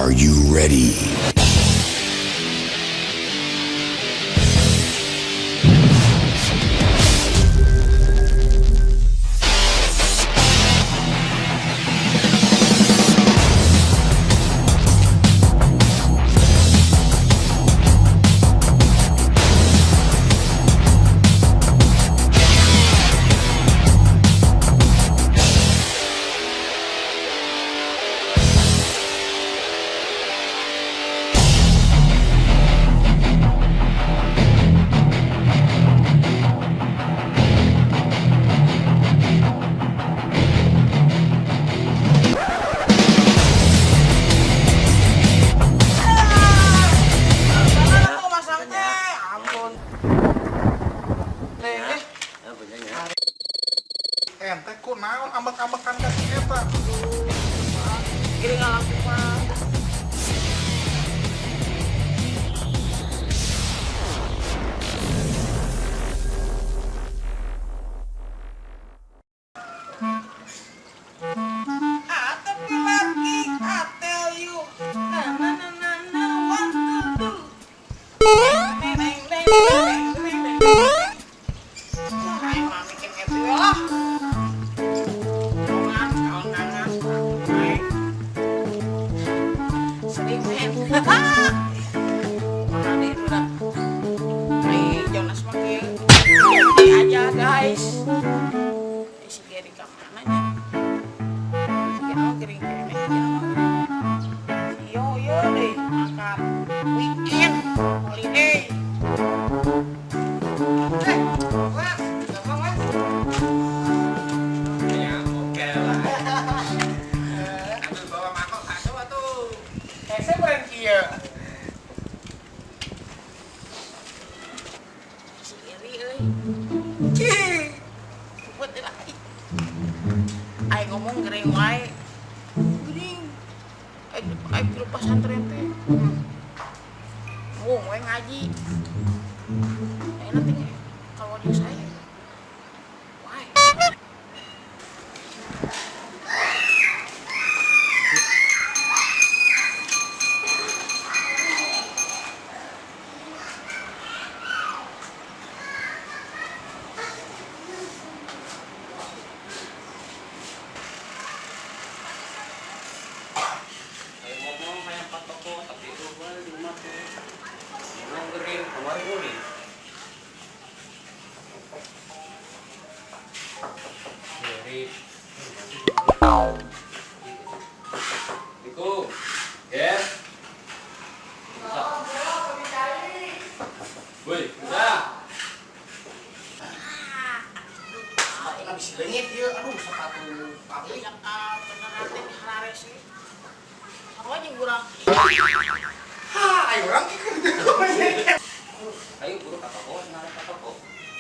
Are you ready? Ente kok naon ambek-ambekan kaki eta? Ini nggak langsung mah. Jonas makin aja guys. Si Gary kamarnya. Jangan gering kene. Yo deh makan weekend holiday. Mas, gampang mas. Ya oke lah. Ambil bawa mangkok satu atuh. Saya beren kieu. Si Gary euy. Buat lagi. Ai ngomong gering wae. Gering. Ai di pesantren teh. Ngomong wae ngaji. Nanti kalau dia saya. Wae. Ngomong kayak Pak Toko tapi itu di rumah tuh ngomong gering kemarin gue dari Iku ya woi udah Habis leungit ieu aduh sepatu pabrik. Yang beneran teh harare sih. Apa aja kurang. Ha, ayo urang kieu. ayo buru Pak Toko narik Pak Toko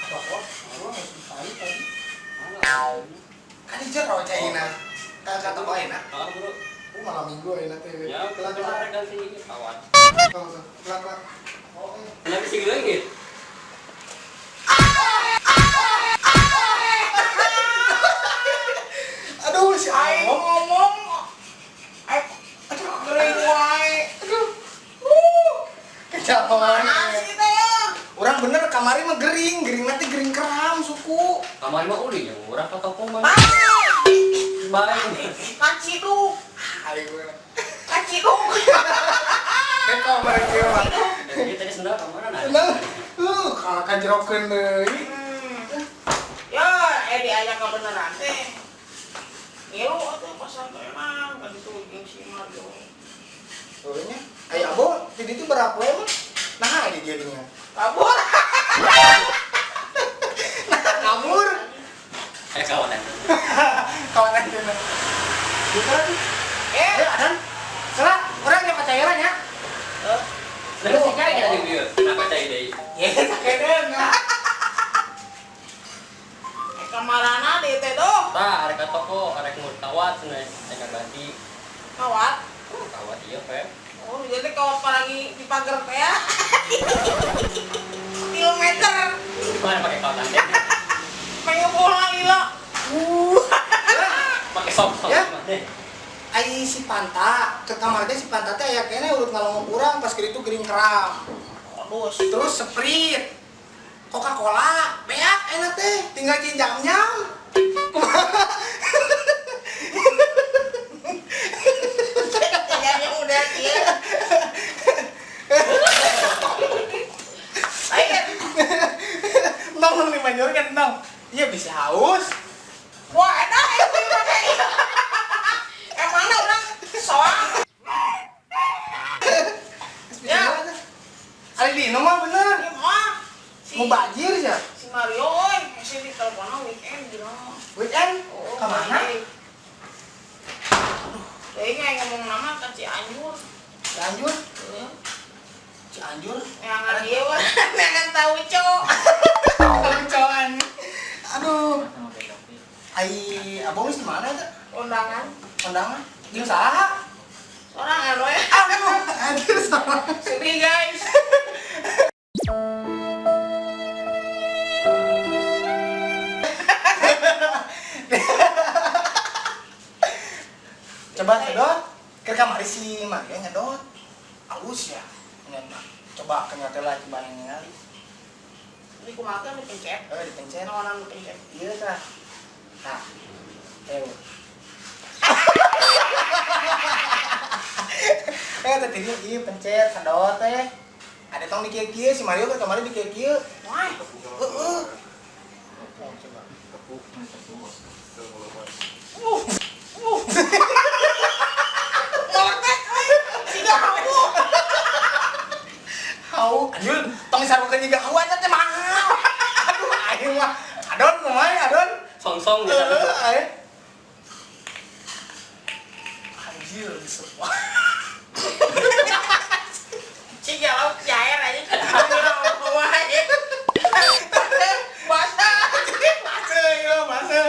Pokok, gua mesti tadi tadi. mana Kan di jero caina. Kan kata bae na. kalau buru Malam minggu enak teh. ya Telat kita telat. ganti kawan Telat. Oke. kenapa sih lagi Aduh si Ai Among. ngomong. Ai Aduh gering wae. Aduh. Kejauhan. Asli teh ya. Orang bener kamari mah gering nanti gering keram suku. kamar mah udah yang orang Pak Toko mah Baik. baik Kaciduk. Ayo. Kaciduk. Ke kamar kieu mah. jadi tadi sendal kamar nah Nah, kalau kajerokeun deui. Ya, diajak ke beneran teh. Ngilu atuh pesantrenan kan itu jeung si Mario. Soalnya, aya abo, di ditu berapa emang? Nah, di dia nya. Kabur. Kabur. kawan Kawan aja. Bukan. Adan. Salah, orang yang cairan ya. Terus sih cari kita di video. Kenapa cari deh? Ya, sakedeun. Kamarana di teh doh. Tah, arek ka toko, arek mur kawat cenah, cenah ganti. Kawat. Kawat ieu pe. Oh, jadi kawat paragi di pagar teh ya. Kilometer. Mana pakai kawat teh? Pengen pulang gila. Pakai sok. Ya. ai si Panta ke kamar teh si Panta teh aya kene urut ngalongok urang pas kitu gering keram. Bos. Terus Sprite, Coca-Cola, beak enak teh, tinggal jam-jam. Kayaknya udah dia. Ayo. Nong nih manjur kan nong. Iya bisa haus. Wah, enak itu pakai. Emangnya orang soang. Ya. Ari di mah bener. Ini mah. Mau bajir ya? Si Mario, oi, masih di teleponnya weekend gitu. Weekend? Kemana? Kayaknya yang ngomong nama kan Cianjur. Cianjur? Cianjur? Yang dia wah, yang tahu cok. Lucuan. Aduh. Ai abang di mana tuh? Undangan. Kondangan? Di usaha? Orang anu ya. Aduh, salah. Sedih guys. Coba sedot. Ke kamar si Maria nyedot. Halus ya. Nyedot. Coba kenyata lagi bareng ngali. Ini kumakan dipencet. Dipencet. Nawanan dipencet. Iya tah. Nah. Ayo. Tadi iya pencet sedot teh. Ada tong di kieu si Mario ke kamar di kieu. Wah. Coba. Ngortek euy. Siga kamu. Hau, anjul, tong disarukeun juga hau aja teh mahal. Aduh, aing mah. Adon kumaha adon? Song-song gitu. Aing. Anjir, semua. Siga lauk cair aja. Kumaha aja. Basah. Masa ya, masa.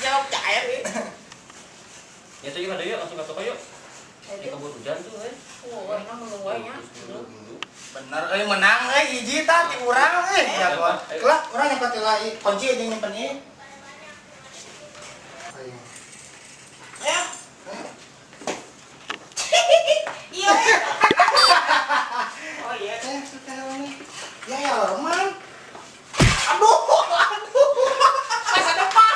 Jawab cair nih. Ya tuh yuk ada yuk langsung ke toko yuk. Ini keburu hujan tuh Oh, enak nungguannya. Bener, menang hiji tah ti urang jagoan. Kelak urang nyempet lagi kunci aja nyimpen ieu. Ayo. Ya. Iya. Oh iya. Sekarang nih. Ya Roman. Aduh. Masa depan.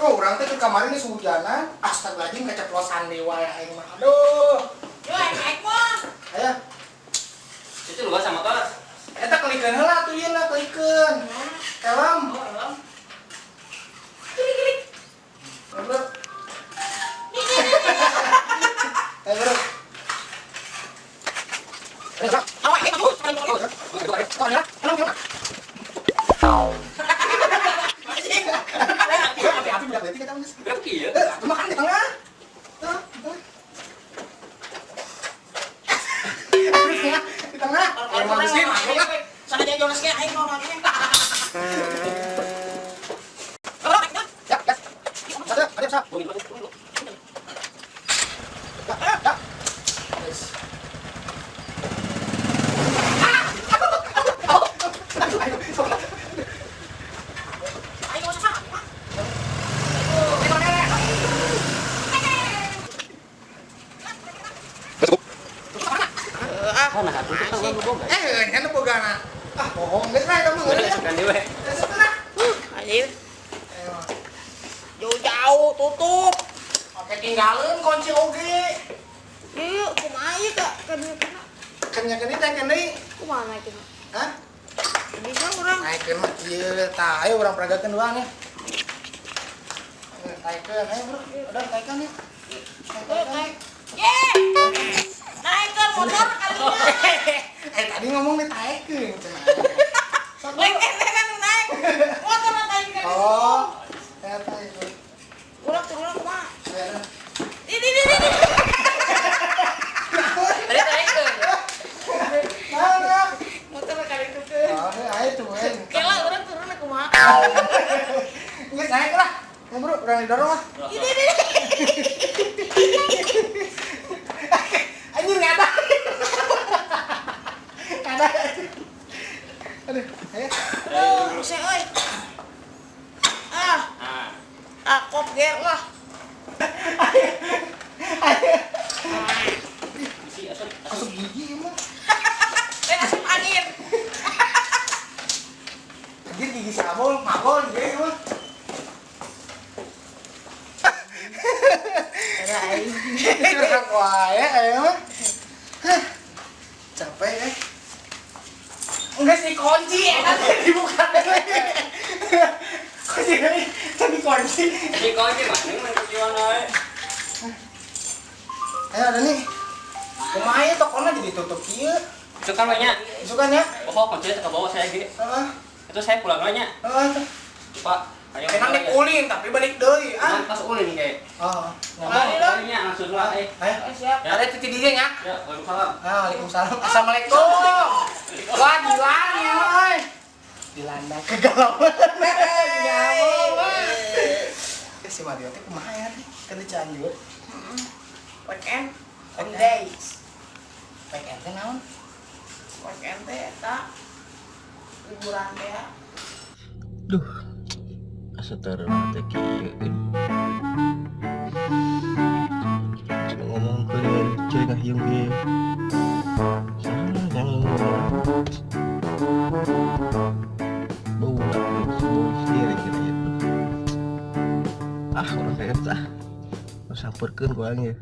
Oh, urang teh ke kamar ini sehujanan. Astagfirullahaladzim keceplosan dewa ya aing mah. Aduh. Yo, naik mah. Aya. Itu luas sama tas. Eta kelikeun heula atuh ieu na kelikeun. Helm. Oh, helm. Bro. Bro. Api-api budak leutik eta geus. Berapa kieu? Makan di tengah. Di tengah. Emang miskin. Sana dia jonas kayak aing mau nanya. Ya, gas. Ada bisa. Ya. Yes. Aing mau sasa. Mana atuh teh kan boga. Kan bogana. Ah, bohong geus na eta mah geus. Kan dewe. Anjir. Jauh-jauh tutup. Oke, tinggalin kunci oge. Iya, kumaha ieu Kak? Kenya gini teh deui. Kumaha naik itu? Hah? Bisa urang. Naikeun mah ieu tah ayo urang peragakeun doang nih. Naikeun ayo bro. Udah naikeun nih. Naik. Ye! Naikkan motor kalinya. Tadi ngomong nih naikeun cenah. Naik naik. Motor naik. Oh. Eta itu. Urang turun kumaha? Ya. Di. Tadi naikkeun. Mana? Motor kali itu ke. Oh, ayo tuh, ayo. Kela urang turun kumaha? Geus naik lah. Ya bro, urang didorong lah. Di. Anjir enggak ada. Enggak ada. Aduh, ayo. Oh, saya euy. Akop ge lah. Si asap Masuk gigi emang. Asap angin. Anjir gigi sabol, magol dia emang. Ada aing. Curhat wae ayo mah. Capek Enggak sih kunci nanti dibuka lagi. Kunci ini jadi kunci. si kunci mana main kuncian euy. Ayo ada nih. Kumaha ya tokonya jadi tutup kieu. Itu kan banyak. Isukan ya. Oh, kunci ke bawah saya ge. Heeh. Itu saya pulang banyak. Heeh. Pak, ayo. Emang dikulin tapi balik deui ah. Pas ulin kayak. Oh. Mari lah. Kalinya langsung lah Ayo. Siap. Ada titi dia nya. Ya, waalaikumsalam. Waalaikumsalam. Assalamualaikum. Wah, Dilan ya, oi. Dilanda kegalauan. Nyawa. Si Mario teh kumaha ya teh? Keur di Cianjur. Weekend. Days. Weekend teh naon? Weekend teh eta liburan teh ya. Duh, asa terlalu teh kieu. Cuma ngomong ke cewek ngahiung ge. Salah jangan ngomong. Bau sendiri gitu ya. Ah, orang kayak tah. Samperkeun ku aing.